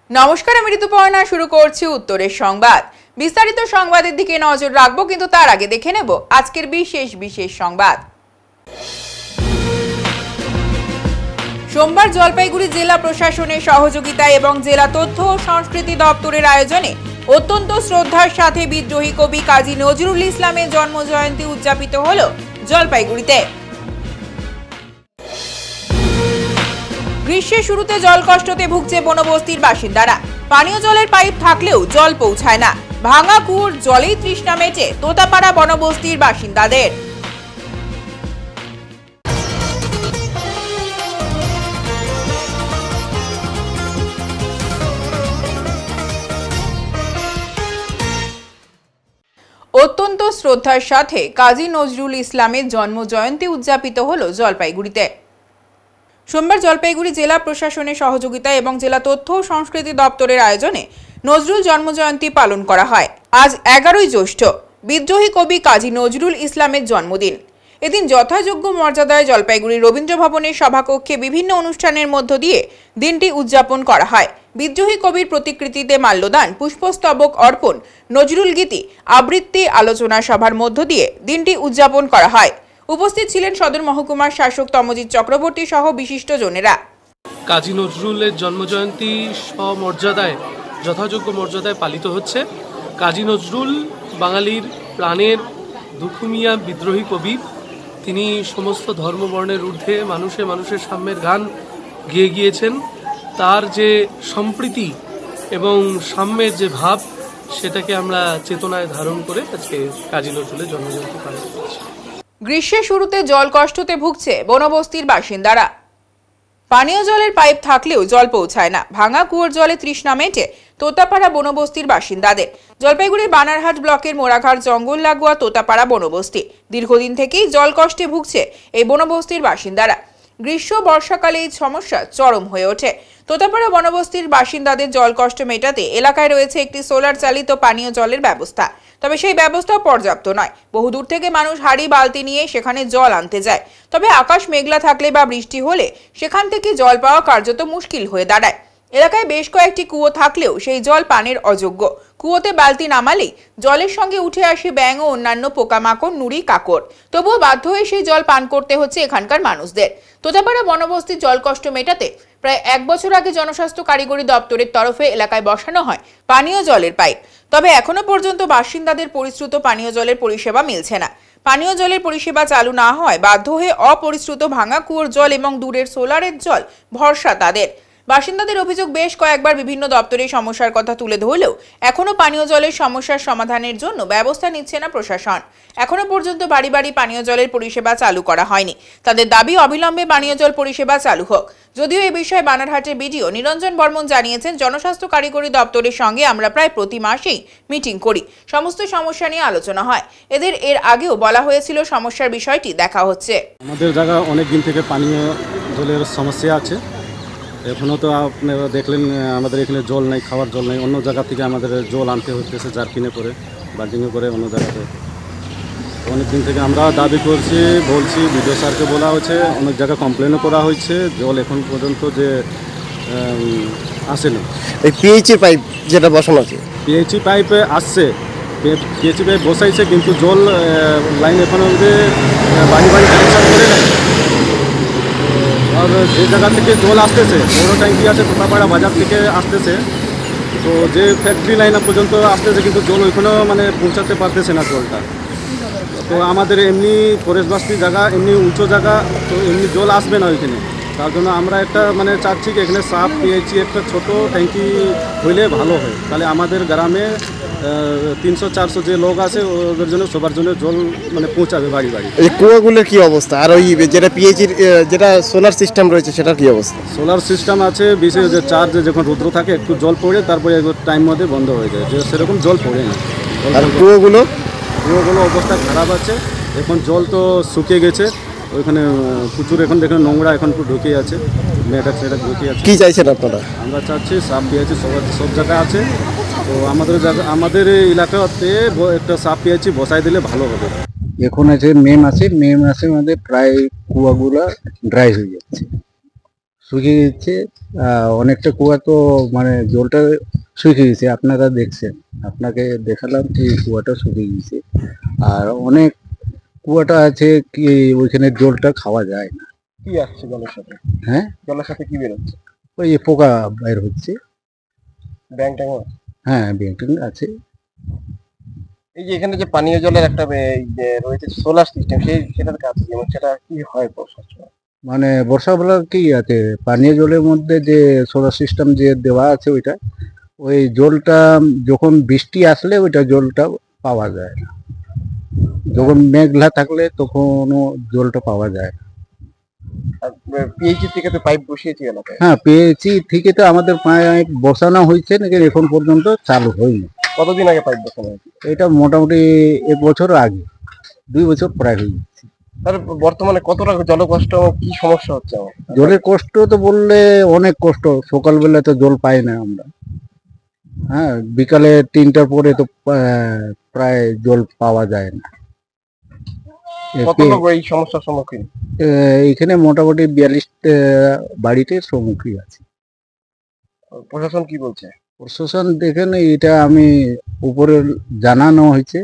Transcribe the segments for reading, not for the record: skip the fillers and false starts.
নমস্কার, আমি ঋতুপর্ণা। শুরু করছি উত্তরের সংবাদ। বিস্তারিত সংবাদের দিকে নজর রাখবো, কিন্তু তার আগে দেখে নেব আজকের বিশেষ সংবাদ। সোমবার জলপাইগুড়ি জেলা প্রশাসনের সহযোগিতায় এবং জেলা তথ্য ও সংস্কৃতি দপ্তরের আয়োজনে অত্যন্ত শ্রদ্ধার সাথে বিদ্রোহী কবি কাজী নজরুল ইসলামের জন্মজয়ন্তী উদযাপিত হল জলপাইগুড়িতে। গ্রীষ্মের শুরুতে জল কষ্টতে ভুগছে বনবস্তির বাসিন্দারা। পানীয় জলের পাইপ থাকলেও জল পৌঁছায় না। ভাঙা কুয়োর জলেই তৃষ্ণা মেটে তোতাপাড়া বনবস্তির বাসিন্দাদের। অত্যন্ত শ্রদ্ধার সাথে কাজী নজরুল ইসলামের জন্মজয়ন্তী উদযাপিত হল জলপাইগুড়িতে। সোমবার জলপাইগুড়ি জেলা প্রশাসনের সহযোগিতা এবং জেলা তথ্য ও সংস্কৃতি দপ্তরের আয়োজনে নজরুল জন্মজয়ন্তী পালন করা হয়। আজ 11ই জ্যৈষ্ঠ, বিদ্রোহী কবি কাজী নজরুল ইসলামের জন্মদিন। এদিন যথাযোগ্য মর্যাদায় জলপাইগুড়ি রবীন্দ্র ভবনের সভাকক্ষে বিভিন্ন অনুষ্ঠানের মধ্য দিয়ে দিনটি উদযাপন করা হয়। বিদ্রোহী কবির প্রতিকৃতিতে মাল্যদান, পুষ্পস্তবক অর্পণ, নজরুল গীতি আবৃত্তি, আলোচনা সভার মধ্য দিয়ে দিনটি উদযাপন করা হয়। উপস্থিত ছিলেন সদর মহকুমার শাসক তমজিৎ চক্রবর্তী সহ বিশিষ্ট জনেরা। কাজী নজরুলের জন্মজয়ন্তী সমর্যাদায় যথাযোগ্য মর্যাদায় পালিত হচ্ছে। কাজী নজরুল বাঙালির প্রাণের দুখুমিয়া বিদ্রোহী কবি। তিনি সমস্ত ধর্মবর্ণের ঊর্ধ্বে মানুষের সাম্যের গান গেয়ে গিয়েছেন। তার যে সম্প্রীতি এবং সাম্যের যে ভাব, সেটাকে আমরা চেতনায় ধারণ করে আজকে কাজী নজরুলের জন্মজয়ন্তী পালন করছি। গ্রীষ্মের শুরুতে জল কষ্টতে ভুগছে বনবস্তির বাসিন্দারা। পানীয় জলের পাইপ থাকলেও জল পৌঁছায় না। ভাঙা কুয়োর জলে তৃষ্ণা মেটে তোতাপাড়া বনবস্তির বাসিন্দাদের। জলপাইগুড়ির বানারহাট ব্লকের মোড়াঘাট জঙ্গল লাগোয়া তোতাপাড়া বনবস্তি। দীর্ঘদিন থেকেই জল কষ্টে ভুগছে এই বনবস্তির বাসিন্দারা। গ্রীষ্ম বর্ষাকালে এই সমস্যা চরম হয়ে ওঠে। তোতাপাড়া বনবস্তির বাসিন্দাদের জল কষ্ট মেটাতে এলাকায় রয়েছে একটি সোলার চালিত পানীয় জলের ব্যবস্থা। তবে সেই ব্যবস্থা পর্যাপ্ত নয়। বহুদূর থেকে মানুষ হাঁড়ি বালতি নিয়ে সেখানে জল আনতে যায়। তবে আকাশ মেঘলা থাকলে বা বৃষ্টি হলে সেখান থেকে জল পাওয়া কার্যত মুশকিল হয়ে দাঁড়ায়। এলাকায় বেশ কয়েকটি কুয়ো থাকলেও সেই জল পানের অযোগ্য। কুয়োতে বালতি নামালেই জলের সঙ্গে উঠে আসে ব্যাঙ ও অন্যান্য পোকামাকড়, নুড়ি, কাকড়। তবুও বাধ্য হয়ে সেই জল পান করতে হচ্ছে এখানকার মানুষদের। তোতাপাড়া বনবস্তির জল কষ্ট মেটাতে প্রায় 1 বছর আগে জনস্বাস্থ্য কারিগরি দপ্তরের তরফে এলাকায় বসানো হয় পানীয় জলের পাইপ। তবে এখনো পর্যন্ত বাসিন্দাদের পরিশ্রুত পানীয় জলের পরিষেবা মিলছে না। পানীয় জলের পরিষেবা চালু না হয় বাধ্য হয়ে অপরিশ্রুত ভাঙা কুয়োর জল এবং দূরের সোলারের জল ভরসা তাদের। বাসিন্দাদের অভিযোগ, বেশ কয়েকবার বিভিন্ন দপ্তরে সমস্যার কথা তুলে ধরলেও এখনো পানীয় জলের সমস্যার সমাধানের জন্য ব্যবস্থা নিচ্ছে না প্রশাসন। এখনো পর্যন্ত বাড়ি বাড়ি পানীয় জলের পরিষেবা চালু করা হয়নি। তাদের দাবি অবিলম্বে পানীয় জল পরিষেবা চালু হোক। যদিও এই বিষয়ে বানারহাটের বিডিও নিরঞ্জন বর্মন জানিয়েছেন, জনস্বাস্থ্য কারিগরি দপ্তরের সঙ্গে আমরা প্রায় প্রতি মাসেই মিটিং করি, সমস্ত সমস্যা নিয়ে আলোচনা হয়। এর আগেও বলা হয়েছিল সমস্যার বিষয়টি দেখা হচ্ছে। আমাদের জায়গা অনেক দিন থেকে পানীয় জলের সমস্যা আছে। এখনও তো আপনারা দেখলেন আমাদের এখানে জল নেই, খাওয়ার জল নেই। অন্য জায়গা থেকে আমাদের জল আনতে হচ্ছে জারকিনে করে, বাল্টিংয়ে করে অন্য জায়গাতে। অনেক দিন থেকে আমরা দাবি করছি, বলছি, বিডিও স্যারকে বলা হয়েছে, অনেক জায়গায় কমপ্লেনও করা হয়েছে। জল এখন পর্যন্ত যে আসেনি। এই পিএইচি পাইপ যেটা বসানো আছে, পিএইচি পাইপে আসছে, পিএইচি পাইপ বসাইছে, কিন্তু জল লাইন এখন অবধি বাড়ি কানেকশন করে নেয়। আর যে জায়গা থেকে জল আসতেছে, বড় ট্যাঙ্কি আছে তোতাপাড়া বাজার থেকে আসতেছে, তো যে ফ্যাক্টরি লাইনে পর্যন্ত আসতেছে, কিন্তু জল ওইখানেও পৌঁছাতে পারতেছে না জলটা। তো আমাদের এমনি পরেশবাস্তি জায়গা, এমনি উঁচু জায়গা, তো এমনি জল আসবে না ওইখানে। তার জন্য আমরা একটা চাচ্ছি কি এখানে সাফ পিএইচি একটা ছোট ট্যাঙ্কি হইলে ভালো হয়। তাহলে আমাদের গ্রামে 300-400 যে লোক আছে ওদের জন্য সবার জন্য জল পৌঁছাবে বাড়ি বাড়ি। এই কুয়োগুলোর কি অবস্থা? আর ওই যেটা পিএইচির যেটা সোলার সিস্টেম রয়েছে সেটার কি অবস্থা? সোলার সিস্টেম আছে, বিশেষ যে চার্জ যখন রুদ্র থাকে একটু জল পড়ে, তারপরে টাইম মধ্যে বন্ধ হয়ে যায়, যে সেরকম জল পড়ে না। আর কুয়োগুলো অবস্থা খারাপ আছে। এখন জল তো শুকিয়ে গেছে, ওইখানে প্রচুর এখন দেখেন নোংরা এখন একটু ঢুকে আছে, মেয়েটা সেটা ঢুকে আছে। কী চাইছেন আপনারা? আমরা চাচ্ছি সাফ পিএইচি সব জায়গায় আছে, তো আমাদের এলাকাতে একটা সাফ পিএইচি বসাই দিলে ভালো হবে। এখন আছে মে মাসের মধ্যে প্রায় কুয়াগুলো ড্রাই হয়ে যাচ্ছে। শুকিয়ে গেছে। অনেকটা কুয়া তো মানে জলটা শুকিয়ে গেছে, আপনারা দেখছেন, আপনাকে দেখালাম এই কুয়াটা শুকিয়ে গেছে। আর অনেক কুয়াটা আছে কি ওইখানে জলটা খাওয়া যায় না। কি আসছে জলের সাথে? হ্যাঁ, জলের সাথে কি বেরোচ্ছে? ওই পোকা বের হচ্ছে। ব্যাং ট্যাং? হ্যাঁ, ব্যাংকিং আছে। এই যে এখানে যে পানীয় জলের একটা এই যে রয়েছে সোলার সিস্টেম, সেটার কাজ কি এবং সেটা কি হয় বর্ষার সময়? মানে বর্ষাবেলা কি আছে, পানীয় জলের মধ্যে যে সোলার সিস্টেম যে দেওয়া আছে ওইটা, ওই জলটা যখন বৃষ্টি আসলে ওইটা জলটা পাওয়া যায় না। যখন মেঘলা থাকলে তখনও জলটা পাওয়া যায় না। আর পিএইচি থেকে তো পাইপ বসিয়েছি এলাকায়। হ্যাঁ, পেয়েছি ঠিকই, তো আমাদের পাইপ বসানো হয়েছে নাকি এখন পর্যন্ত চালু হয়নি। কতদিন আগে পাইপ বসানো হয়েছে? এটা মোটামুটি 1 বছর আগে, 2 বছর প্রায় হয়ে গেছে। তাহলে বর্তমানে কতটা জল কষ্ট এবং কি সমস্যা হচ্ছে আমার? জলের কষ্ট তো বললে অনেক কষ্ট। সকালবেলা তো জল পাই না আমরা। হ্যাঁ, বিকালে 3টার পরে তো প্রায় জল পাওয়া যায় না। কত লোক এই সমস্যার সম্মুখীন? এখানে মোটামুটি 42 বাড়িতে সম্মুখীন আছে। প্রশাসন কি বলছে? প্রশাসন দেখেন, এটা আমি উপরে জানানো হয়েছে।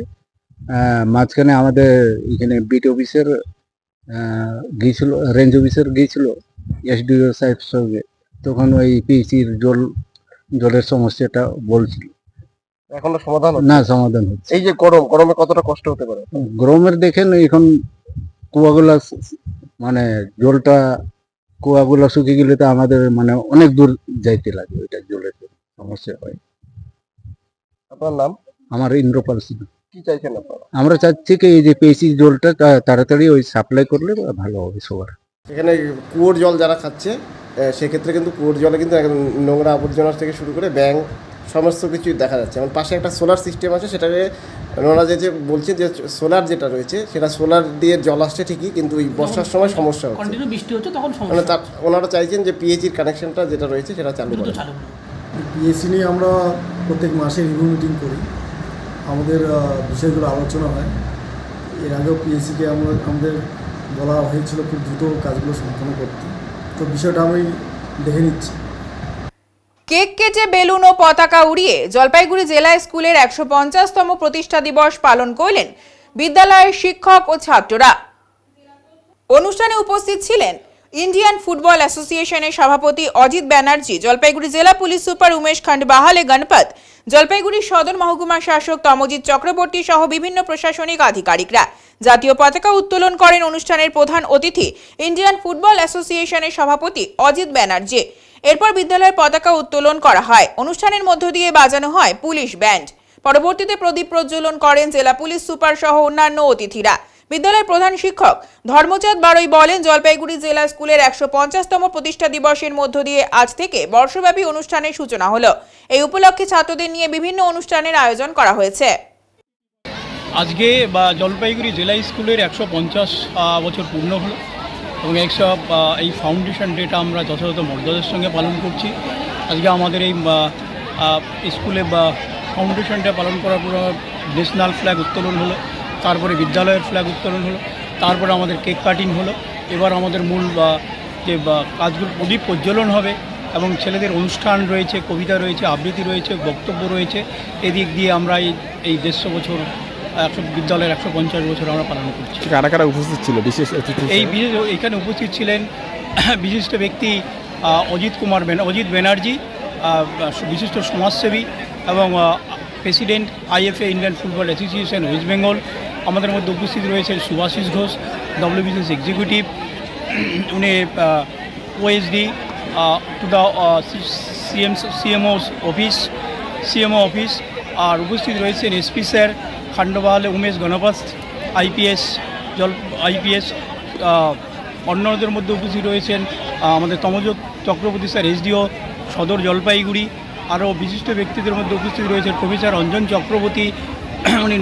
মাঝখানে আমাদের এখানে বিট অফিসের গিয়েছিল, রেঞ্জ অফিসার গিয়েছিল এসডিও সাহেব সঙ্গে, তখন ওই পিএইচির জলের সমস্যাটা বলছিল। এখনো সমাধান হচ্ছে না, সমাধান হচ্ছে। এই যে গরমে কতটা কষ্ট হতে পারে? গরমের দেখেন এখন কুয়াগুলা মানে জলটা কুয়াগুলা শুকিয়ে গেলে তো আমাদের মানে অনেক দূর যাইতে লাগে, ওইটা জলের সমস্যা হয়। আপনার নাম? আমার ইন্দ্রপাল সিং। কি চাইছেন আপনারা? আমরা চাচ্ছি কি এই যে পেয়েছি জলটা তাড়াতাড়ি ওই সাপ্লাই করলে ভালো হবে সবার। এখানে কুয়োর জল যারা খাচ্ছে সেক্ষেত্রে কিন্তু কুয়োর জলে কিন্তু একদম নোংরা আবর্জনা থেকে শুরু করে ব্যাং সমস্ত কিছুই দেখা যাচ্ছে। এবং পাশে একটা সোলার সিস্টেম আছে, সেটাকে ওনারা যে বলছে যে সোলার যেটা রয়েছে সেটা সোলার দিয়ে জল আসছে ঠিকই, কিন্তু ওই বর্ষার সময় সমস্যা হচ্ছে, কন্টিনিউ বৃষ্টি হচ্ছে তখন মানে সমস্যা। ওনারা চাইছেন যে পিএইচির কানেকশনটা যেটা রয়েছে সেটা চালু দ্রুত করে। চালু করুন। পিএসসি নিয়ে আমরা প্রত্যেক মাসে রিভিউ মিটিং করি, আমাদের বিষয়গুলো আলোচনা হয়। এর আগেও পিএসসিকে আমাদের বলা হয়েছিল খুব দ্রুত কাজগুলো সম্পন্ন করতে, তো বিষয়টা আমি দেখে নিচ্ছি। কেক কেটে বেলুন ও পতাকা উড়িয়ে জলপাইগুড়ি জেলা স্কুলের 150তম প্রতিষ্ঠা দিবস পালন করলেন বিদ্যালয়ের শিক্ষক ও ছাত্ররা। অনুষ্ঠানে উপস্থিত ছিলেন ইন্ডিয়ান ফুটবল অ্যাসোসিয়েশনের সভাপতি অজিত ব্যানার্জি, জলপাইগুড়ি জেলা পুলিশ সুপার উমেশ খন্ডবাহালে গণপত, জলপাইগুড়ি সদর মহকুমা শাসক তমজিৎ চক্রবর্তী সহ বিভিন্ন প্রশাসনিক আধিকারিকরা। জাতীয় পতাকা উত্তোলন করেন অনুষ্ঠানের প্রধান অতিথি ইন্ডিয়ান ফুটবল অ্যাসোসিয়েশনের সভাপতি অজিত ব্যানার্জি। এরপর বিদ্যালয়ের পতাকা উত্তোলন করা হয়। অনুষ্ঠানের মধ্য দিয়ে বাজানো হয় পুলিশ ব্যান্ড। পরবর্তীতে প্রদীপ প্রজ্বলন করেন জেলা পুলিশ সুপার সহ অন্যান্য অতিথিরা। বিদ্যালয়ের প্রধান শিক্ষক ধর্মচাঁদ বাড়ই বলেন, জলপাইগুড়ি জেলা স্কুলের 150তম প্রতিষ্ঠা দিবসের মধ্য দিয়ে আজ থেকে বর্ষব্যাপী অনুষ্ঠানের সূচনা হলো। এই উপলক্ষে ছাত্রদের নিয়ে বিভিন্ন অনুষ্ঠানের আয়োজন করা হয়েছে। আজকে জলপাইগুড়ি জেলা স্কুলের 150 বছর পূর্ণ হলো এবং এই ফাউন্ডেশন ডেটা আমরা যথাযথ মর্যাদার সঙ্গে পালন করছি। আজকে আমাদের এই স্কুলে ফাউন্ডেশন ডে পালন করার পর ন্যাশনাল ফ্ল্যাগ উত্তোলন হলো, তারপরে বিদ্যালয়ের ফ্ল্যাগ উত্তোলন হলো, তারপরে আমাদের কেক কাটিং হলো। এবার আমাদের মূল যে কাজগুলো প্রদীপ প্রজ্বলন হবে এবং ছেলেদের অনুষ্ঠান রয়েছে, কবিতা রয়েছে, আবৃত্তি রয়েছে, বক্তব্য রয়েছে। এদিক দিয়ে আমরা এই 150 বছর বিদ্যালয়ের 150 বছর আমরা পালন করছি। কারা কারা উপস্থিত ছিল বিশেষ অতিথি? এখানে উপস্থিত ছিলেন বিশিষ্ট ব্যক্তি অজিত ব্যানার্জি, বিশিষ্ট সমাজসেবী এবং president IFA Indian football association West Bengal. আমাদের মধ্যে উপস্থিত রয়েছেন সুভাষিস ঘোষ, ডব্লিউবিসিএস এক্সিকিউটিভ, উনি OSD to the CMO office. আর উপস্থিত রয়েছেন SP sir Khandbahale Umesh Ganpat, IPS. অন্যদের মধ্যে উপস্থিত রয়েছেন আমাদের তমজিৎ চক্রবর্তী স্যার, এসডিও সদর জলপাইগুড়ি। আরও বিশিষ্ট ব্যক্তিদের মধ্যে উপস্থিত রয়েছেন প্রফেসর অঞ্জন চক্রবর্তী। উনি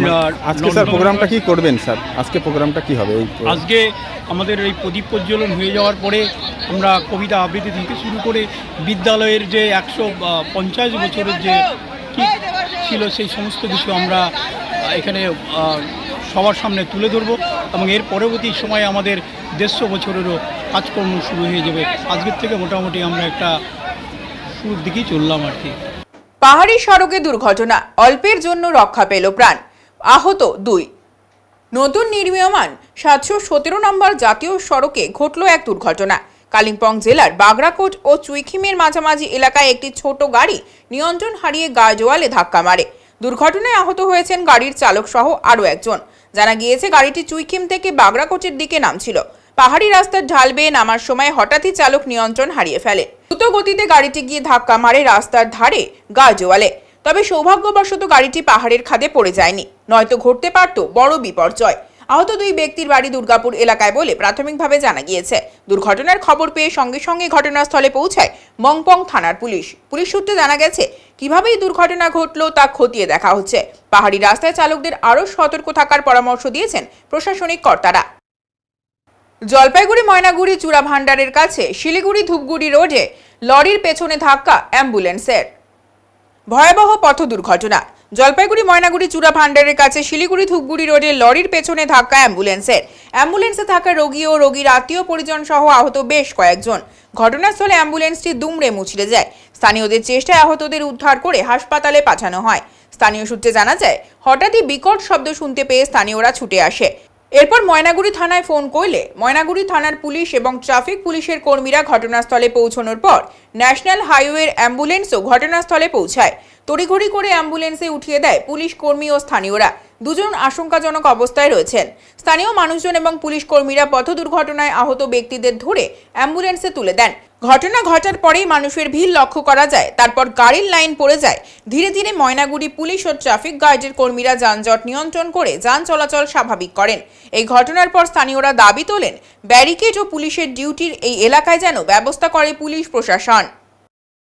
আজকে স্যার প্রোগ্রামটা কি করবেন স্যার? আজকে প্রোগ্রামটা কি হবে? আজকে আমাদের এই প্রদীপ প্রজ্বলন হয়ে যাওয়ার পরে আমরা কবিতা আবৃত্তি থেকে শুরু করে বিদ্যালয়ের যে 150 বছরের যে কী ছিল সেই সমস্ত কিছু আমরা এখানে সবার সামনে তুলে ধরব এবং এর পরবর্তী সময়ে আমাদের 150 বছরেরও কাজকর্ম শুরু হয়ে যাবে। আজকের থেকে মোটামুটি আমরা একটা শুরুর দিকেই চললাম আর কি। পাহাড়ি সড়কে দুর্ঘটনা, অল্পের জন্য রক্ষা পেল প্রাণ, আহত 2। নতুন নির্মীয়মান 717 নম্বর জাতীয় সড়কে ঘটল এক দুর্ঘটনা। কালিম্পং জেলার বাগরাকোট ও চুইখিমের মাঝামাঝি এলাকায় একটি ছোট গাড়ি নিয়ন্ত্রণ হারিয়ে গাজোয়ালে ধাক্কা মারে। দুর্ঘটনায় আহত হয়েছেন গাড়ির চালক সহ আরও একজন। জানা গিয়েছে গাড়িটি চুইখিম থেকে বাগরাকোটের দিকে নামছিল। পাহাড়ি রাস্তার ঢাল বেয়ে নামার সময় হঠাৎই চালক নিয়ন্ত্রণ হারিয়ে ফেলে। দ্রুত গতিতে গাড়িটি গিয়ে ধাক্কা মারে রাস্তার ধারে গাজোয়ালে। তবে সৌভাগ্যবশত গাড়িটি পাহাড়ের খাদে পড়ে যায়নি, নয়তো ঘটতে পারত বড় বিপর্যয়। আহত 2 ব্যক্তির বাড়ি দুর্গাপুর এলাকায় বলে প্রাথমিকভাবে জানা গিয়েছে। দুর্ঘটনার খবর পেয়ে সঙ্গে সঙ্গে ঘটনাস্থলে পৌঁছায় মংপং থানার পুলিশ। পুলিশ সূত্রে জানা গেছে কিভাবে এই দুর্ঘটনা ঘটলো তা খতিয়ে দেখা হচ্ছে। পাহাড়ি রাস্তায় চালকদের আরও সতর্ক থাকার পরামর্শ দিয়েছেন প্রশাসনিক কর্তারা। জলপাইগুড়ি ময়নাগুড়ি চূড়া ভান্ডারের কাছে শিলিগুড়ি ধূপগুড়ি রোডে লরির পেছনে ধাক্কা অ্যাম্বুলেন্সের। ভয়াবহ পথ দুর্ঘটনা। জলপাইগুড়ি ময়নাগুড়ি চূড়া ভান্ডারের কাছে শিলিগুড়ি ধূপগুড়ি রোডে লরির পেছনে ধাক্কা অ্যাম্বুলেন্সে থাকা রোগী ও রোগীর আত্মীয় পরিজন সহ আহত বেশ কয়েকজন। ঘটনাস্থলে অ্যাম্বুলেন্সটি দুমড়ে মুচড়ে যায়। স্থানীয়দের চেষ্টায় আহতদের উদ্ধার করে হাসপাতালে পাঠানো হয়। স্থানীয় সূত্রে জানা যায় হঠাৎই বিকট শব্দ শুনতে পেয়ে স্থানীয়রা ছুটে আসে। এরপর ময়নাগুড়ি থানায় ফোন করলে ময়নাগুড়ি থানার পুলিশ এবং ট্রাফিক পুলিশের কর্মীরা ঘটনাস্থলে পৌঁছানোর পর ন্যাশনাল হাইওয়ের অ্যাম্বুলেন্সও ঘটনাস্থলে পৌঁছায়। তড়িঘড়ি করে অ্যাম্বুলেন্সে উঠিয়ে দেয় পুলিশ কর্মী ও স্থানীয়রা। 2 জন আশঙ্কাজনক অবস্থায় রয়েছেন। স্থানীয় মানুষজন এবং পুলিশ কর্মীরা পথ দুর্ঘটনায় আহত ব্যক্তিদের ধরে অ্যাম্বুলেন্সে তুলে দেন। ঘটনা ঘটার পরেই মানুষের ভিড় লক্ষ্য করা যায়। তারপর গাড়ির লাইন পড়ে যায়। ধীরে ধীরে ময়নাগুড়ি পুলিশ ও ট্রাফিক গার্ডের কর্মীরা যানজট নিয়ন্ত্রণ করে যান চলাচল স্বাভাবিক করেন। এই ঘটনার পর স্থানীয়রা দাবি তোলেন ব্যারিকেড ও পুলিশের ডিউটির এই এলাকায় যেন ব্যবস্থা করে পুলিশ প্রশাসন।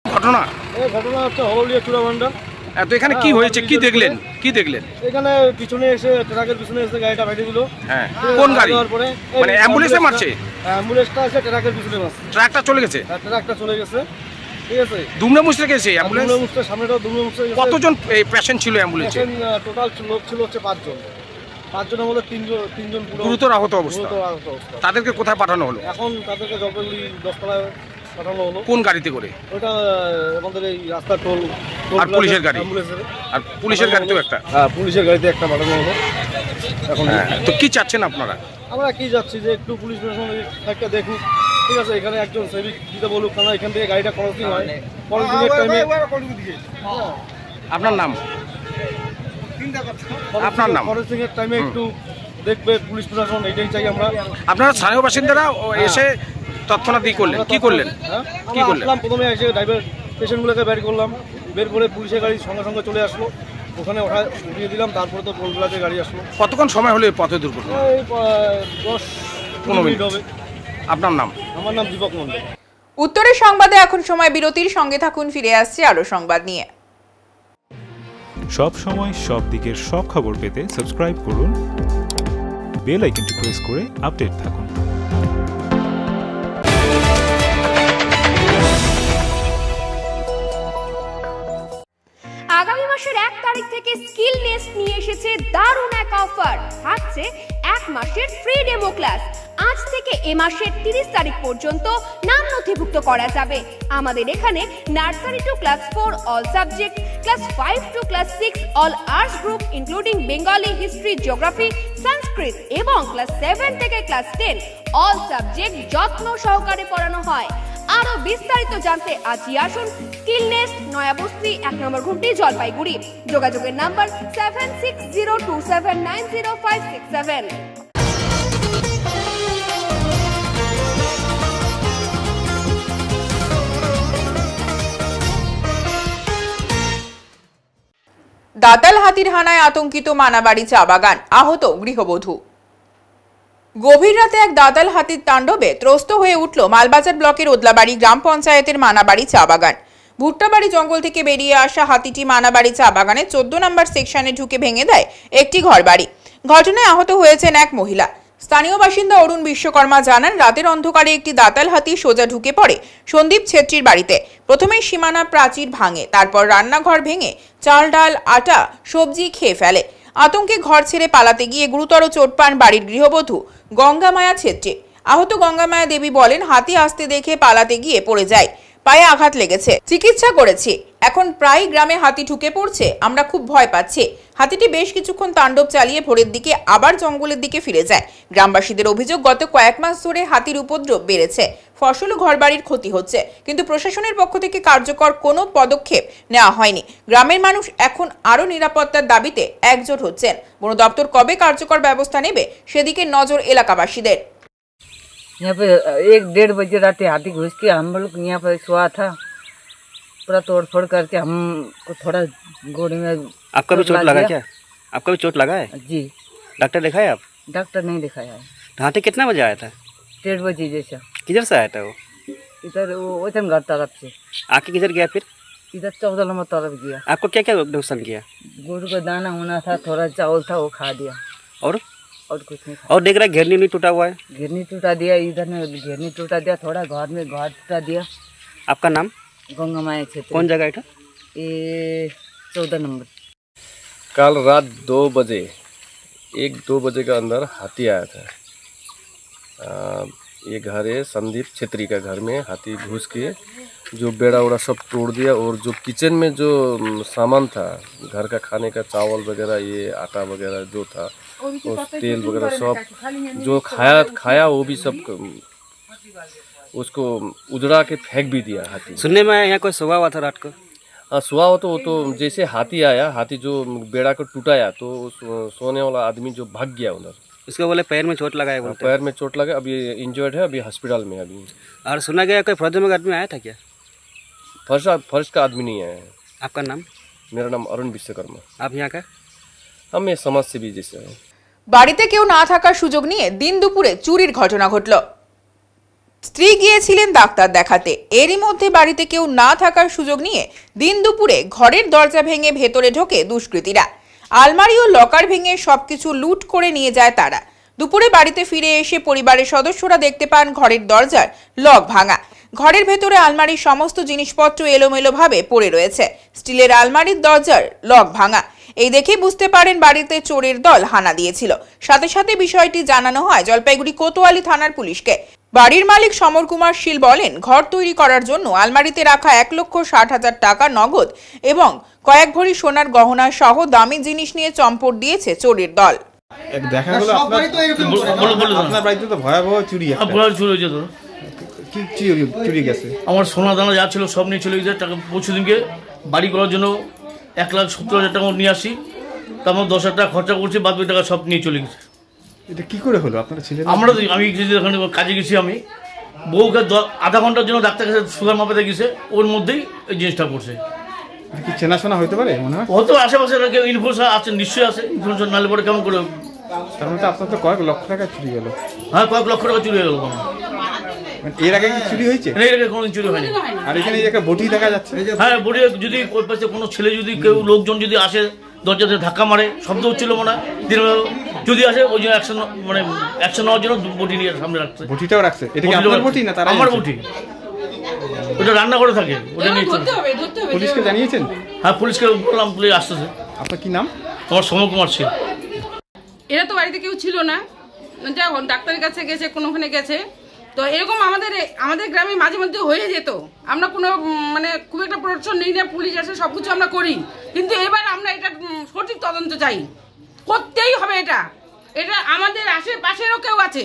ঘটনা হচ্ছে হলদিয়া চূড়া ভান্ডার। তো এখানে কি হয়েছে, কি দেখলেন? এখানে পিছনে এসে ট্রাকের পিছনে এসে গাড়িটা ভেঙে দিল। হ্যাঁ, কোন গাড়ি? মানে অ্যাম্বুলেন্সে মারছে? অ্যাম্বুলেন্সটা এসে ট্রাকের পিছনে মারছে। ট্রাকটা চলে গেছে? ট্রাকটা চলে গেছে, ঠিক আছে। দুমড়ে মুচড়ে গেছে অ্যাম্বুলেন্স? দুমড়ে মুচড়ে, সামনেটাও দুমড়ে মুচড়ে গেছে। কতজন পেশেন্ট ছিল অ্যাম্বুলেন্সে? টোটাল লোক ছিল হচ্ছে 5 জন। 5 জনের মধ্যে 3 জন পুরো গুরুতর আহত অবস্থা। তাদেরকে কোথায় পাঠানো হলো? এখন তাদেরকে জলপাইগুড়ি 10 তলায় পাঠানো হলো। কোন গাড়িতে করে? ওটা আমাদের এই রাস্তা টোল আর পুলিশের গাড়ি? আর পুলিশের গাড়িতেও একটা? হ্যাঁ, পুলিশের গাড়িতে একটা পাঠানো হলো। এখন তো কি চাচ্ছেন আপনারা? আমরা কি যাচ্ছি যে একটু পুলিশ প্রশাসন একটা দেখুক, ঠিক আছে। এখানে একজন সেভিক দিতে বলুক, কারণ এখান থেকে গাড়িটা ক্রসিং হয়। ক্রসিংয়ের টাইমে আপনার নাম? আপনার নাম? ক্রসিংয়ের টাইমে একটু দেখবে পুলিশ প্রশাসন, এটাই চাই আমরা। আপনারা স্থানীয় বাসিন্দারা এসে তৎক্ষণাৎ কি করলেন? কি করলেন? প্রথমে এসে ড্রাইভার পেশেন্টগুলোকে বের করে পুলিশের গাড়ি সঙ্গে সঙ্গে চলে আসলো। ওখানে উঠিয়ে দিলাম। তারপরে তো টোলগুলাতে গাড়ি আসলো। কতক্ষণ সময় হলো এই পথে দুর্ঘটনা? এই 10-15 মিনিট হবে। আপনার নাম? আমার নাম দীপক মন্ডল। উত্তরের সংবাদে এখন সময় বিরতির। সঙ্গে থাকুন, ফিরে আসছে আরো সংবাদ নিয়ে। সব সময় সব দিকের সব খবর পেতে সাবস্ক্রাইব করুন, বেল আইকনটি প্রেস করে আপডেট থাকুন। আগামী মাসের 1 তারিখ থেকে স্কিল নেস্ট নিয়ে এসেছে দারুণ এক অফার। থাকছে 1 মাসের ফ্রি ডেমো ক্লাস। আজ থেকে এ মাসের 30 তারিখ পর্যন্ত নাম নথিভুক্ত করা যাবে। আমাদের এখানে nursery to class 4 all subject, class 5 to class 6 all arts group including Bengali, history, geography, Sanskrit এবং ক্লাস 7 থেকে ক্লাস 10 অল সাবজেক্ট যত্ন সহকারে পড়ানো হয়। আরো বিস্তারিত জানতে আজই আসুন স্কিল নেস্ট, নয়াবস্তি, 1 নম্বর ঘুমটি, জলপাইগুড়ি। যোগাযোগের নাম্বার 7602790567। দাতাল হাতির হানায় আতঙ্কিত মানাবাড়ি চা বাগান, আহত গৃহবধূ। গভীর রাতে এক দাতাল হাতির তাণ্ডবে ত্রস্ত হয়ে উঠল মালবাজার ব্লকের ওদলাবাড়ি গ্রাম পঞ্চায়েতের মানাবাড়ি চা বাগান। ভুট্টাবাড়ি জঙ্গল থেকে বেরিয়ে আসা হাতিটি মানাবাড়ি চা বাগানের 14 নম্বর সেকশনে ঢুকে ভেঙে দেয় একটি ঘরবাড়ি। ঘটনায় আহত হয়েছেন এক মহিলা। স্থানীয় বাসিন্দা অরুণ বিশ্বকর্মা জানান, রাতের অন্ধকারে একটি দাতাল হাতি সোজা ঢুকে পড়ে সন্দীপ ছেত্রীর বাড়িতে। প্রথমে সীমানা প্রাচীর ভাঙে, তারপর রান্নাঘর ভেঙে চাল, ডাল, আটা, সবজি খেয়ে ফেলে। আতঙ্কে ঘর ছেড়ে পালাতে গিয়ে গুরুতর চোট পান বাড়ির গৃহবধূ গঙ্গামায়া ছেত্রী। আহত গঙ্গামায়া দেবী বলেন, হাতি আসতে দেখে পালাতে গিয়ে পড়ে যায়, পায়ে আঘাত লেগেছে, চিকিৎসা করেছি, এখন প্রায় গ্রামে হাতি ঢুকে পড়ছে, আমরা খুব ভয় পাচ্ছি। হাতিটি বেশ কিছুক্ষণ তাণ্ডব চালিয়ে ভোরের দিকে আবার জঙ্গলের দিকে ফিরে যায়। গ্রামবাসীদের অভিযোগ, গত কয়েক মাস ধরে হাতির উপদ্রব বেড়েছে, ফসল ও ঘরবাড়ির ক্ষতি হচ্ছে, কিন্তু প্রশাসনের পক্ষ থেকে কার্যকর কোনো পদক্ষেপ নেওয়া হয়নি। গ্রামের মানুষ এখন আরো নিরাপত্তার দাবিতে একজোট হচ্ছেন। বন দপ্তর কবে কার্যকর ব্যবস্থা নেবে সেদিকে নজর এলাকাবাসীদের। यहाँ पे 1-1:30 बजे रात हाथी घुस के हम लोग यहाँ पर सोया था, पूरा तोड़ फोड़ करके हमको थोड़ा गोड़ी में। आपका भी चोट लगा क्या? आपका भी चोट लगा है? जी। डॉक्टर दिखाया आप? डॉक्टर नहीं दिखाया है। हाथी कितना बजे आया था? 1:30 बजे जैसा। किधर से आया था वो? इधर वैसे घर तरफ से आके किधर गया फिर? इधर 14 नंबर तरफ गया। आपको क्या क्या नुकसान किया? गुड़ का दाना होना था, थोड़ा चावल था वो खा दिया, और कुछ नहीं। और देख रहा है घेरनी नहीं टूटा हुआ है? घेरनी टूटा दिया, इधर में घेरनी टूटा दिया, थोड़ा घर में घर टूटा दिया। आपका नाम? गंगामाया क्षेत्र। कौन जगह है? ये 14 नंबर। कल रात 2 बजे 1-2 बजे के अंदर हाथी आया था। ये घर है संदीप छेत्री का, घर में हाथी घुस के जो बेड़ा उड़ा सब तोड़ दिया, और जो किचन में जो सामान था घर का खाने का, चावल वगैरह, ये आटा वगैरह जो था, और तेल वगैरह सब जो खाया वो भी सब उसको उजड़ा के फेंक भी दिया हाथी। सुनने में आया यहाँ कोई सोया हुआ था रात को? हाँ, सोया हो तो वो तो जैसे हाथी आया, हाथी जो बेड़ा को टूटाया तो सोने वाला आदमी जो भाग गया उधर। इसको बोले पैर में चोट लगा है? पैर में चोट लगा, अभी इंजर्ड है, अभी हॉस्पिटल में अभी। और सुना गया कोई फर्ज में आदमी आया था क्या? फर्ज का आदमी नहीं आया है। आपका नाम? मेरा नाम अरुण विश्वकर्मा। आप यहाँ का? हम ये समाज सेवी जैसे हैं। বাড়িতে কেউ না থাকার সুযোগ নিয়ে দিন দুপুরে চুরির ঘটনা ঘটল। স্ত্রী গিয়েছিলেন ডাক্তার দেখাতে, এরই মধ্যে বাড়িতে কেউ না থাকার সুযোগ নিয়ে দিন দুপুরে ঘরের দরজা ভেঙে ভেতরে ঢোকে দুষ্কৃতীরা। আলমারি ও লকার ভেঙে সবকিছু লুট করে নিয়ে যায় তারা। দুপুরে বাড়িতে ফিরে এসে পরিবারের সদস্যরা দেখতে পান ঘরের দরজার লক ভাঙা, ঘরের ভেতরে আলমারির সমস্ত জিনিসপত্র এলোমেলোভাবে পড়ে রয়েছে। স্টিলের আলমারির দরজার লক ভাঙা, এই দেখে বুঝতে পারেন বাড়িতে চোরের দল হানা দিয়েছিল। সাথে সাথে বিষয়টি জানানো হয় জলপাইগুড়ি কোতোয়ালি থানার পুলিশকে। বাড়ির মালিক সমর কুমার শীল বলেন, ঘর তৈরি করার জন্য আলমারিতে রাখা 1,60,000 টাকা নগদ এবং কয়েক ভরি সোনার গহনা সহ দামি জিনিস নিয়ে চম্পট দিয়েছে চোরের দল। দেখা গেল আপনার বাড়িতে তো ভয়াবহ চুরি, কি চুরি গেছে? আমার সোনা দানা যা ছিল সব নিয়ে চলে গেছে। টাকা পরশু দিনকে বাড়ি করার জন্য 1,70,000 টাকা নিয়ে আসি, তার মধ্যে 10,000 টাকা খরচা করছি, বাদ বাকি টাকা সব নিয়ে চলে গেছে। এটা কি করে হলো? আপনারা ছিলেন? আমি এখানে কাজে গেছি, আমি বউকে আধা ঘন্টার জন্য ডাক্তার কাছে সুগার মাপাতে গেছে, ওর মধ্যেই এই জিনিসটা করছে। কি চেনাশোনা হতে পারে মনে হয়? হয়তো আশেপাশে কেউ ইনফরমেশন আছে, নিশ্চয়ই আছে ইনফরমেশন, নাহলে পরে কেমন করে? তার মধ্যে আপনার তো কয়েক লক্ষ টাকা চুরি গেল। হ্যাঁ, কয়েক লক্ষ টাকা চুরি হয়ে গেল। এর আগে কি চুরি হয়েছে? এর আগে কোনোদিন চুরি হয়নি। আর এখানে একটা বটি দেখা যাচ্ছে। হ্যাঁ, বটি যদি ওই পাশে কোনো ছেলে যদি কেউ লোকজন যদি আসে, দরজাতে ধাক্কা মারে, শব্দ হচ্ছিল মনে হয়, যদি আসে ওই জন্য অ্যাকশন নেওয়ার জন্য বটি নিয়ে সামনে রাখছে। বটিটাও রাখছে? এটা কি আপনার বটি না তার? আমার বটি, ওটা রান্না করে থাকে, ওটা নিয়ে পুলিশকে জানিয়েছেন? হ্যাঁ, পুলিশকে বললাম, পুলিশ আসতেছে। আপনার কি নাম? আমার সমর কুমার ছিল। এরা তো বাড়িতে কেউ ছিল না, যখন ডাক্তারের কাছে গেছে, কোনোখানে গেছে, তো এরকম আমাদের গ্রামে মাঝে মধ্যে হয়ে যেত। আমরা কোনো খুব একটা প্রোটেকশন নেই না, পুলিশ আসে, সবকিছু আমরা করি, কিন্তু এবার আমরা এটা সঠিক তদন্ত চাই, করতেই হবে। এটা আমাদের আশেপাশেরও কেউ আছে,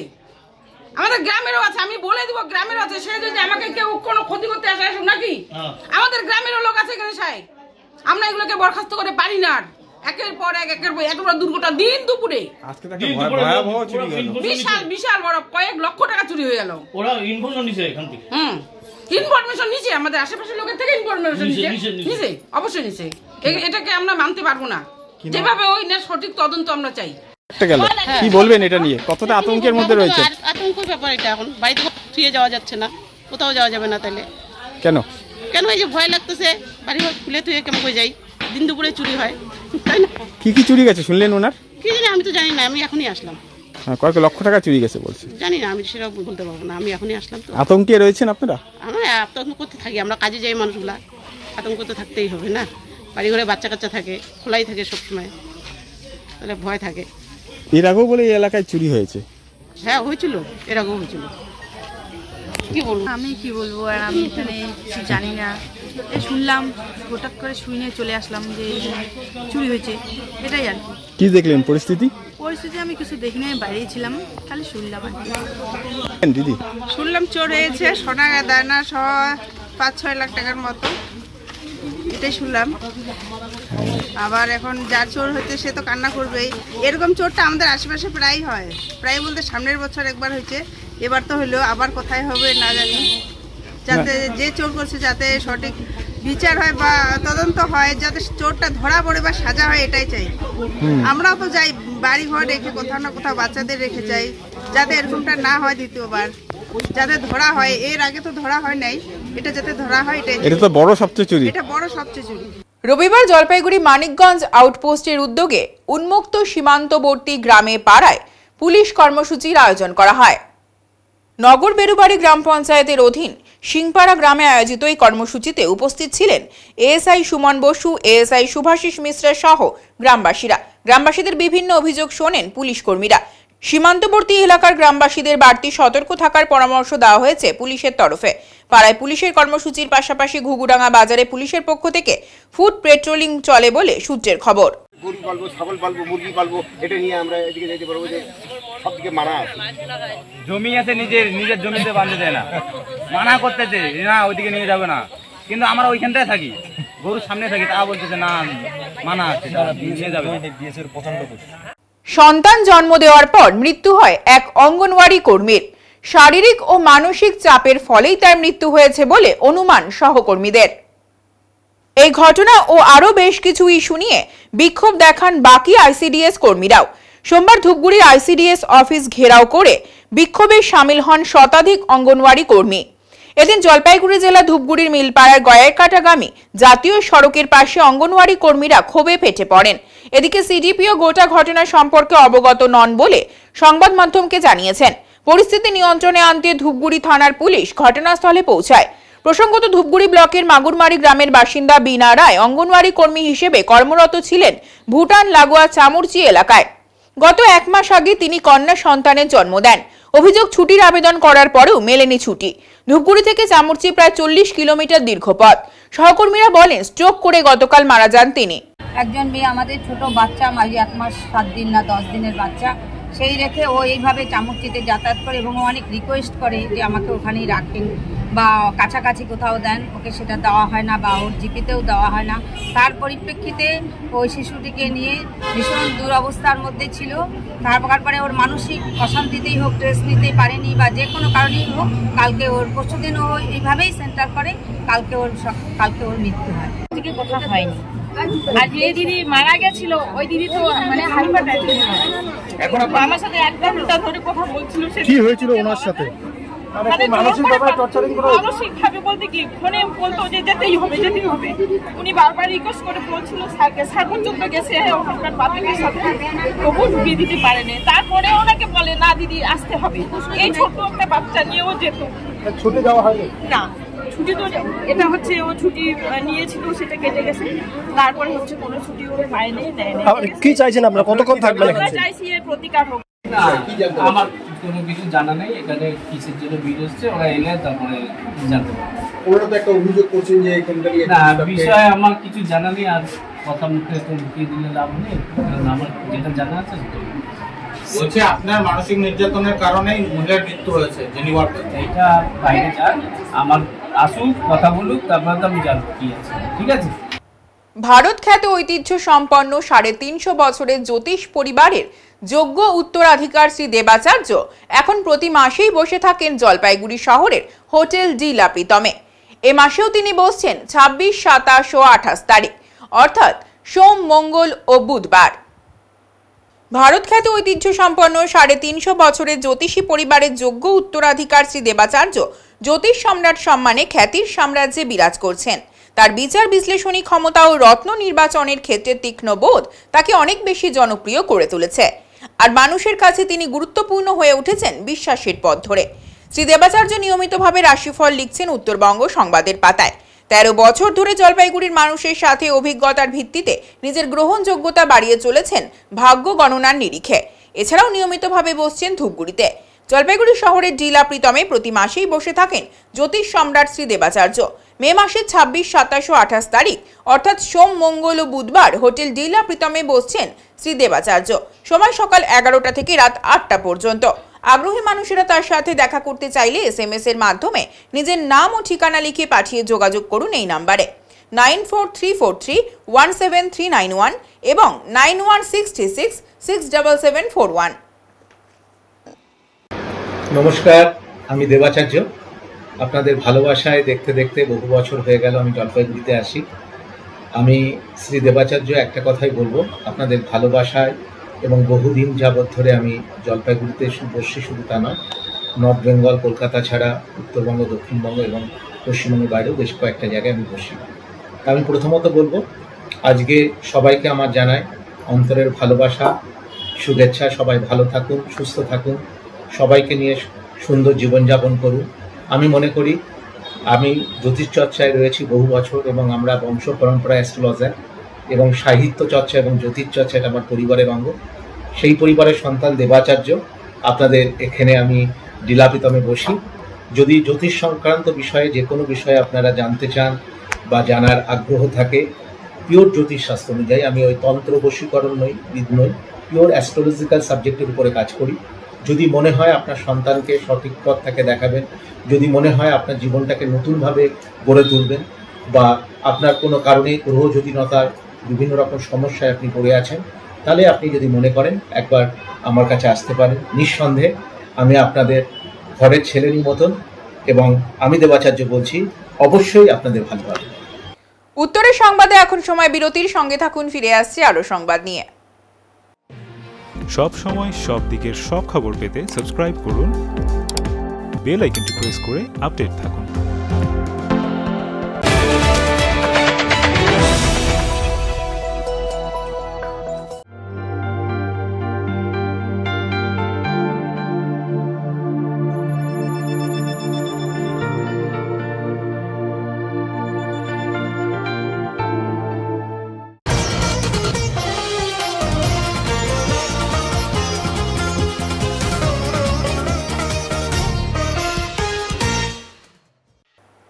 আমাদের গ্রামেরও আছে, আমি বলে দিব গ্রামেরও আছে। সে যদি আমাকে কেউ কোনো ক্ষতি করতে আসে নাকি, আমাদের গ্রামেরও লোক আছে এখানে সাহেব। আমরা এগুলোকে বরখাস্ত করে পারি না, একের পর এত বড় দুর্ঘটনা দিন দুপুরে, বিশাল বড় কয়েক লক্ষ টাকা চুরি হয়ে গেল। ওরা ইনফরমেশন নিছে এখান থেকে। ইনফরমেশন নিছে, আমাদের আশেপাশের লোকের থেকে ইনফরমেশন নিছে, অবশ্যই নিছে। এটাকে আমরা মানতে পারবো না, যেভাবে ওই না সঠিক তদন্ত আমরা চাই। কি বলবেন এটা নিয়ে? কতটা আতঙ্কের মধ্যে রয়েছে? আতঙ্কের ব্যাপার এটা, এখন বাড়িতে ফিরে যাওয়া যাচ্ছে না, কোথাও যাওয়া যাবে না। তাহলে কেন এই যে ভয় লাগতেছে, বাড়ি খুলে তুই কেমন করে যাই, দিন দুপুরে চুরি হয়, তাই না? কি চুরি গেছে শুনলেন ওনার? কি জানি, আমি তো জানি না, আমি এখনই আসলাম। কয়েক লক্ষ টাকা চুরি গেছে বলছে। জানি না, আমি সেটা বলতে পারবো না, আমি এখনই আসলাম। তো আতঙ্কে রয়েছেন আপনারা? আমরা আতঙ্ক করতে থাকি, আমরা কাজে যাই মানুষগুলা, আতঙ্ক তো থাকতেই হবে না। বাড়ি ঘরে বাচ্চা কাচ্চা থাকে, খোলাই থাকে সবসময়, তাহলে ভয় থাকে। এর আগেও বলে এই এলাকায় চুরি হয়েছে? হ্যাঁ হয়েছিল, এরকম হয়েছিল। কি বলবো আমি, কি বলবো আর, আমি এখানে কিছু জানি না, এই শুনলাম, হঠাৎ করে শুনে চলে আসলাম যে চুরি হয়েছে, এটাই আর কি। কি দেখলেন পরিস্থিতি? পরিস্থিতি আমি কিছু দেখিনি, আমি বাইরেই ছিলাম, খালি শুনলাম আর কি। দিদি শুনলাম চোর হয়েছে, সোনা দানা সহ 5-6 লাখ টাকার মতো, এটাই শুনলাম। আবার এখন যার চোর হচ্ছে সে তো কান্না করবেই। এরকম চোরটা আমাদের আশেপাশে প্রায় হয়, প্রায় বলতে সামনের বছর একবার হয়েছে, এবার তো হলো, আবার কোথায় হবে না জানি। যাতে যে চোর করছে যাতে সঠিক বিচার হয় বা তদন্ত হয়, যাতে চোরটা ধরা পড়ে বা সাজা হয়, এটাই চাই। আমরাও তো যাই বাড়ি ঘর রেখে কোথাও না কোথাও বাচ্চাদের রেখে যাই, যাতে এরকমটা না হয় দ্বিতীয়বার, যাতে ধরা হয়। এর আগে তো ধরা হয় নাই, এটা যাতে ধরা হয়, এটা তো বড় সবচেয়ে চুরি, এটা বড় সবচেয়ে চুরি। রবিবার জলপাইগুড়ি মানিকগঞ্জ আউটপোস্টের উদ্যোগে উন্মুক্ত সীমান্তবর্তী গ্রামে পাড়ায় পুলিশ কর্মসূচির আয়োজন করা হয়। নগর বেরুবাড়ি গ্রাম পঞ্চায়েতের অধীন সিংপাড়া গ্রামে আয়োজিত এই কর্মসূচিতে উপস্থিত ছিলেন এএসআই সুমন বসু, এএসআই শুভাশিস মিশ্রা সহ গ্রামবাসীরা। গ্রামবাসীদের বিভিন্ন অভিযোগ শোনেন পুলিশ কর্মীরা। সীমান্তবর্তী এলাকার গ্রামবাসীদের বাড়তি সতর্ক থাকার পরামর্শ দেওয়া হয়েছে পুলিশের তরফে। পাড়ায় পুলিশের কর্মসূচির পাশাপাশি ঘুঘুডাঙ্গা বাজারে পুলিশের পক্ষ থেকে ফুড পেট্রোলিং চলে বলে সূত্রের খবর। গরু পালবো, ছাগল পালবো, মুরগি পালবো, এটা নিয়ে আমরা এদিকে যেতে পারবো যে সবদিকে মানা আছে। জমি আছে, নিজের জমিতে বাঁধতে দেয় না, মানা করতেছে না ওইদিকে নিয়ে যাবে না, কিন্তু আমরা ওইখানটায় থাকি, গরুর সামনে থাকি, তা বলতেছে না মানা আছে, নিয়ে যাবে। সন্তান জন্ম দেওয়ার পর মৃত্যু হয় এক অঙ্গনওয়াড়ি কর্মীর। শারীরিক ও মানসিক চাপের ফলেই তার মৃত্যু হয়েছে বলে অনুমান সহকর্মীদের। এই ঘটনা ও আরো বেশ কিছু ইস্যু নিয়ে বিক্ষোভ দেখান বাকি আইসিডিএস কর্মীরাও। সোমবার ধূপগুড়ির আইসিডিএস অফিস ঘেরাও করে বিক্ষোভে সামিল হন শতাধিক অঙ্গনওয়াড়ি কর্মী। এদিন জলপাইগুড়ি জেলা ধূপগুড়ির মিলপাড়ার গয়েরকাটাগামী জাতীয় সড়কের পাশে অঙ্গনওয়াড়ি কর্মীরা ক্ষোভে ফেটে পড়েন। এদিকে সিডিপিও গোটা ঘটনা সম্পর্কে অবগত নন বলে সংবাদ মাধ্যমকে জানিয়েছেন। পরিস্থিতি নিয়ন্ত্রণে আনতে ধূপগুড়ি থানার পুলিশ ঘটনাস্থলে পৌঁছায়। প্রসঙ্গত ধূপগুড়ি ব্লকের মাগুরমারি গ্রামের বাসিন্দা বিনা রায় অঙ্গনওয়াড়ি কর্মী হিসেবে কর্মরত ছিলেন ভুটান লাগোয়া চামুরচি এলাকায়। গত 1 মাস আগে তিনি কন্যা সন্তানের জন্ম দেন। অভিযোগ, ছুটির আবেদন করার পরেও মেলেনি ছুটি। ধূপগুড়ি থেকে চামুরচি প্রায় 40 কিলোমিটার দীর্ঘ পথ। সহকর্মীরা বলেন স্ট্রোক করে গতকাল মারা যান তিনি। একজন মেয়ে, আমাদের ছোট বাচ্চা, 1 মাস 7 দিন না 10 দিনের বাচ্চা, সেই রেখে ও এইভাবে চামুরচিতে যাতায়াত করে এবং অনেক রিকোয়েস্ট করে যে আমাকে ওখানেই রাখেন বা কাছাকাছি কোথাও দেন, ওকে সেটা দেওয়া হয় না বা ওর জিপিতেও দেওয়া হয় না। তার পরিপ্রেক্ষিতে ওই শিশুটিকে নিয়ে ভীষণ দুরবস্থার মধ্যে ছিল। তারপরে ওর মানসিক অশান্তিতেই হোক, ড্রেস নিতে পারেনি বা যে কোনো কারণেই হোক, কালকে ওর পরশুদিন ও এইভাবেই সেন্টার করে, কালকে ওর মৃত্যু হয়। থেকে কথা হয়নি। আর যে দিদি মারা গেছিল ওই দিদি তো মানে হাইপার টাইপের, এখন আমার সাথে 1 ঘন্টা ধরে কথা বলছিল। কি হয়েছিল ওনার সাথে? মানসিকভাবে বলতে কি, ফোনে বলতো যে যেতেই হবে। উনি বারবার রিকোয়েস্ট করে বলছিল স্যারকে, স্যার পর্যন্ত গেছে ওখানকার বাচ্চাদের সাথে, তবু ঢুকিয়ে দিতে পারেনি। তারপরে ওনাকে বলে না দিদি আসতে হবে। এই ছোট একটা বাচ্চা নিয়েও যেত। ছুটি দেওয়া হয়নি না, ছুটি তো এটা হচ্ছে ও ছুটি নিয়েছিল, সেটা কেটে গেছে। তারপরে হচ্ছে কোনো ছুটি ওর পায়নি, নেয়নি। কি চাইছেন আপনারা, কতক্ষণ থাকবেন? আমরা চাইছি এর প্রতিকার হোক। আমার কোনো কিছু জানা নেই, এখানে কিসের জন্য ভিড় হচ্ছে, ওরা এলে তারপরে জানতে পারবে। ওরা তো একটা অভিযোগ করছেন যে এখানকারই না, বিষয়ে আমার কিছু জানা নেই, আর কথা মুখে তো লুকিয়ে দিলে লাভ নেই, কারণ আমার যেটা জানা আছে বলছে আপনার মানসিক নির্যাতনের কারণেই মহিলার মৃত্যু হয়েছে। যিনি এইটা বাইরে যান, আমার আসুক, কথা বলুক, তারপরে তো আমি জানবো কি আছে। ঠিক আছে। ভারত খ্যাত ঐতিহ্য সম্পন্ন 350 বছরের জ্যোতিষ পরিবারের যোগ্য উত্তরাধিকার শ্রী দেবাচার্য এখন প্রতি মাসেই বসে থাকেন জলপাইগুড়ি শহরের হোটেল ডি লা প্রীতমে। এ মাসেও তিনি বসছেন 26, 27 ও 28 তারিখ, অর্থাৎ সোম, মঙ্গল ও বুধবার। ভারত খ্যাত ঐতিহ্য সম্পন্ন 350 বছরের জ্যোতিষী পরিবারের যোগ্য উত্তরাধিকার শ্রী দেবাচার্য জ্যোতিষ সম্রাট সম্মানে খ্যাতির সাম্রাজ্যে বিরাজ করছেন। তার বিচার বিশ্লেষণী ক্ষমতা ও রত্ন নির্বাচনের ক্ষেত্রে তীক্ষ্ণ বোধ তাকে অনেক বেশি জনপ্রিয় করে তুলেছে। আর মানুষের কাছে তিনি গুরুত্বপূর্ণ হয়ে উঠেছেন বিশ্বাসের পথ ধরে। শ্রী দেবাচার্য নিয়মিতভাবে রাশিফল লিখছেন উত্তরবঙ্গ সংবাদের পাতায়। 13 বছর ধরে জলপাইগুড়ির মানুষের সাথে অভিজ্ঞতার ভিত্তিতে নিজের গ্রহণযোগ্যতা বাড়িয়ে চলেছেন ভাগ্য গণনার নিরিখে। এছাড়াও নিয়মিতভাবে বসছেন ধূপগুড়িতে। জলপাইগুড়ি শহরের ডিলা প্রীতমে প্রতি মাসেই বসে থাকেন জ্যোতিষ সম্রাট শ্রী দেবাচার্য। মে মাসের 26, 27 ও 28 তারিখ অর্থাৎ সোম, মঙ্গল ও বুধবার হোটেল ডিলা প্রীতমে বসছেন শ্রী দেবাচার্য। সময় সকাল 11টা থেকে রাত 8টা পর্যন্ত। আগ্রহী মানুষেরা তার সাথে দেখা করতে চাইলে SMS এর মাধ্যমে নিজের নাম ও ঠিকানা লিখে পাঠিয়ে যোগাযোগ করুন এই নাম্বারে 9434317391 এবং 9166677741। নমস্কার, আমি দেবাচার্য। আপনাদের ভালোবাসায় দেখতে দেখতে বহু বছর হয়ে গেল আমি জলপাইগুড়িতে আসি। আমি শ্রী দেবাচার্য একটা কথাই বলবো, আপনাদের ভালোবাসায় এবং বহুদিন যাবৎ ধরে আমি জলপাইগুড়িতে বসছি, শুধু তা নয়, নর্থ বেঙ্গল, কলকাতা ছাড়া উত্তরবঙ্গ, দক্ষিণবঙ্গ এবং পশ্চিমবঙ্গের বাইরেও বেশ কয়েকটা জায়গায় আমি বসি। আমি প্রথমত বলবো, আজকে সবাইকে আমার জানাই অন্তরের ভালোবাসা, শুভেচ্ছা। সবাই ভালো থাকুন, সুস্থ থাকুন, সবাইকে নিয়ে সুন্দর জীবনযাপন করুন। আমি মনে করি আমি জ্যোতিষ চর্চায় রয়েছি বহু বছর এবং আমরা বংশ পরম্পরা অ্যাস্ট্রোলজার এবং সাহিত্য চর্চা এবং জ্যোতিষ চর্চা এটা আমার পরিবারের অঙ্গ। সেই পরিবারের সন্তান দেবাচার্য। আপনাদের এখানে আমি ডিলা প্রীতমে বসি। যদি জ্যোতিষ সংক্রান্ত বিষয়ে যে কোনো বিষয়ে আপনারা জানতে চান বা জানার আগ্রহ থাকে, পিওর জ্যোতিষ শাস্ত্র অনুযায়ী, আমি ওই তন্ত্র বশীকরণ বিদ নই, পিওর অ্যাস্ট্রোলজিক্যাল সাবজেক্টের উপরে কাজ করি। যদি মনে হয় আপনার সন্তানকে সঠিক পথ থেকে দেখাবেন, যদি মনে হয় আপনার জীবনটাকে নতুনভাবে গড়ে তুলবেন, বা আপনার কোনো কারণে গ্রহ জটিলতার বিভিন্ন রকম সমস্যায় আপনি পড়ে আছেন, তাহলে আপনি যদি মনে করেন একবার আমার কাছে আসতে পারেন। নিঃসন্দেহে আমি আপনাদের ঘরের ছেলেরই মতন, এবং আমি দেবাচার্য বলছি, অবশ্যই আপনাদের ভালো হবে। উত্তরের সংবাদে এখন সময় বিরতির, সঙ্গে থাকুন, ফিরে আসছে আরো সংবাদ নিয়ে। সব সময় সব দিকের সব খবর পেতে সাবস্ক্রাইব করুন, বেল আইকনটি প্রেস করে আপডেট থাকুন।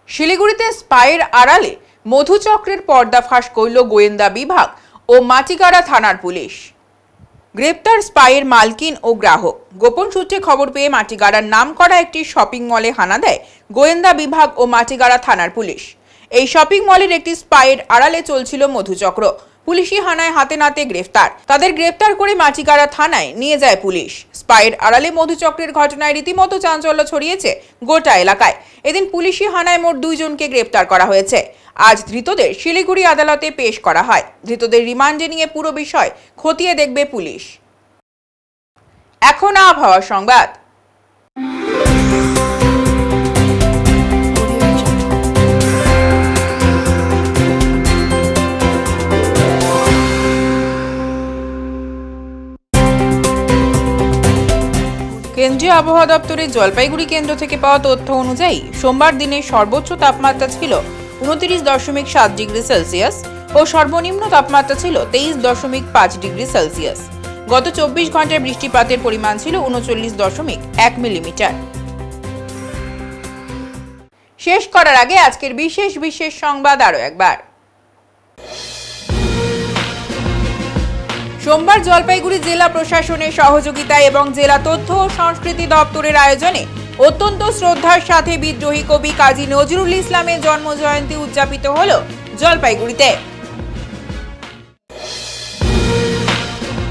শিলিগুড়িতে স্পাইয়ের আড়ালে মধুচক্রের পর্দাফাঁস করল গোয়েন্দা বিভাগ ও মাটিগাড়া থানার পুলিশ। গ্রেপ্তার স্পাইয়ের মালকিন ও গ্রাহক। গোপন সূত্রে খবর পেয়ে মাটিগাড়ার নামকরা একটি শপিং মলে হানা দেয় গোয়েন্দা বিভাগ ও মাটিগাড়া থানার পুলিশ। এই শপিং মলের একটি স্পাইয়ের আড়ালে চলছিল মধুচক্র। পুলিশি হানায় হাতে নাতে গ্রেফতার। তাদের গ্রেফতার করে মাটিগাড়া থানায় নিয়ে যায় পুলিশ। স্পাইয়ের আড়ালে মধুচক্রের ঘটনায় রীতিমতো চাঞ্চল্য ছড়িয়েছে গোটা এলাকায়। এদিন পুলিশি হানায় মোট 2 জনকে গ্রেফতার করা হয়েছে। আজ ধৃতদের শিলিগুড়ি আদালতে পেশ করা হয়। ধৃতদের রিমান্ডে নিয়ে পুরো বিষয় খতিয়ে দেখবে পুলিশ। এখন আবহাওয়া সংবাদ। কেন্দ্রীয় আবহাওয়া দপ্তরের জলপাইগুড়ি কেন্দ্র থেকে পাওয়া তথ্য অনুযায়ী সোমবার দিনের সর্বোচ্চ তাপমাত্রা ছিল 29.7 ডিগ্রি সেলসিয়াস ও সর্বনিম্ন তাপমাত্রা ছিল 23.5 ডিগ্রি সেলসিয়াস। গত 24 ঘন্টায় বৃষ্টিপাতের পরিমাণ ছিল 39.1 মিলিমিটার। শেষ করার আগে আজকের বিশেষ সংবাদ আরো একবার। সোমবার জলপাইগুড়ি জেলা প্রশাসনের সহযোগিতায় এবং জেলা তথ্য ও সংস্কৃতি দপ্তরের আয়োজনে অত্যন্ত শ্রদ্ধার সাথে বিদ্রোহী কবি কাজী নজরুল ইসলামের জন্মজয়ন্তী উদযাপিত হল জলপাইগুড়িতে।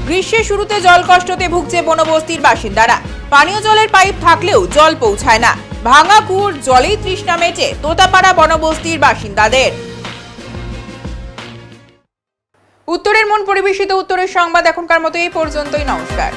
গ্রীষ্মের শুরুতে জলকষ্টতে ভুগছে বনবস্তির বাসিন্দারা। পানীয় জলের পাইপ থাকলেও জল পৌঁছায় না। ভাঙা কুয়োর জলেই তৃষ্ণা মেটে তোতাপাড়া বনবস্তির বাসিন্দাদের। উত্তরের মন পরিবেশিত উত্তরের সংবাদ এখনকার মতো এই পর্যন্তই। নমস্কার।